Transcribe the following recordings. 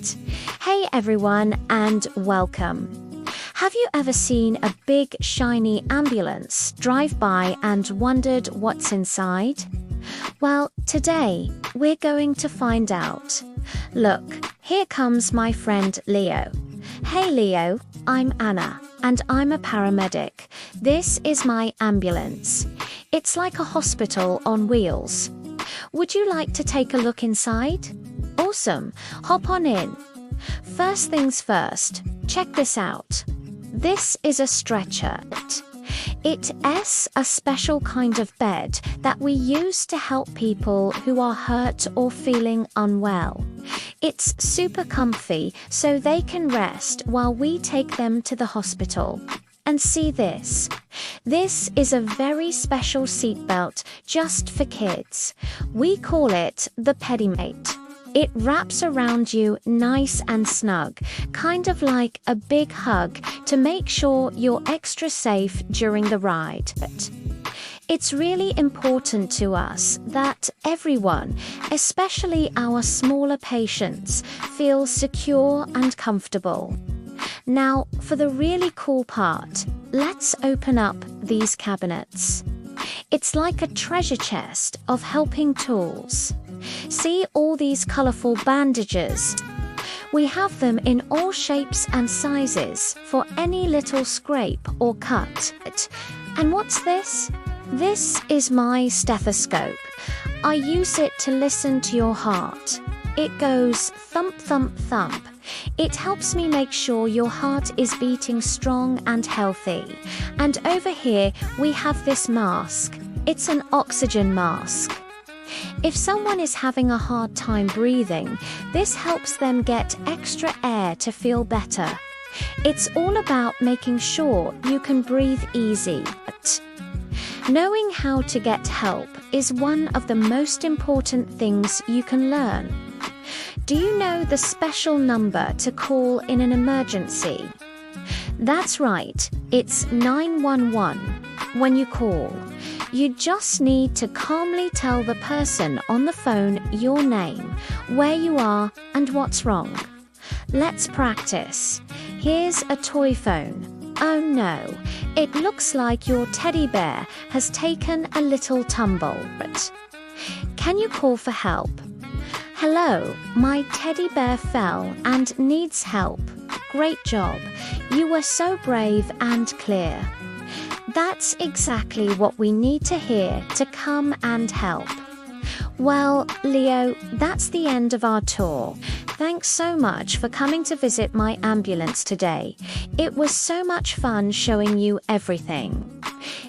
it. Hey everyone, and welcome. Have you ever seen a big shiny ambulance drive by and wondered what's inside? Well, today we're going to find out. Look, here comes my friend Leo. Hey Leo, I'm Anna, and I'm a paramedic. This is my ambulance. It's like a hospital on wheels. Would you like to take a look inside? Awesome, hop on in. First things first, check this out. This is a stretcher. It's a special kind of bed that we use to help people who are hurt or feeling unwell. It's super comfy so they can rest while we take them to the hospital. And see this. This is a very special seatbelt just for kids. We call it the Paramedic. It wraps around you nice and snug, kind of like a big hug to make sure you're extra safe during the ride. It's really important to us that everyone, especially our smaller patients, feels secure and comfortable. Now, for the really cool part, let's open up these cabinets. It's like a treasure chest of helping tools. See all these colorful bandages? We have them in all shapes and sizes for any little scrape or cut. And what's this? This is my stethoscope. I use it to listen to your heart. It goes thump, thump, thump. It helps me make sure your heart is beating strong and healthy. And over here, we have this mask. It's an oxygen mask. If someone is having a hard time breathing, this helps them get extra air to feel better. It's all about making sure you can breathe easy. Knowing how to get help is one of the most important things you can learn. Do you know the special number to call in an emergency? That's right, it's 911. When you call, you just need to calmly tell the person on the phone your name, where you are, and what's wrong. Let's practice. Here's a toy phone. Oh no, it looks like your teddy bear has taken a little tumble. Can you call for help? Hello, my teddy bear fell and needs help. Great job. You were so brave and clear. That's exactly what we need to hear to come and help. Well, Leo, that's the end of our tour. Thanks so much for coming to visit my ambulance today. It was so much fun showing you everything.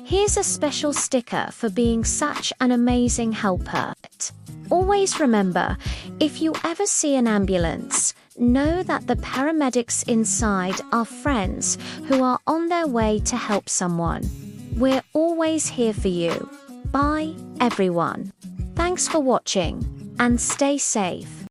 Here's a special sticker for being such an amazing helper. Always remember, if you ever see an ambulance, know that the paramedics inside are friends who are on their way to help someone. We're always here for you. Bye, everyone. Thanks for watching, and stay safe.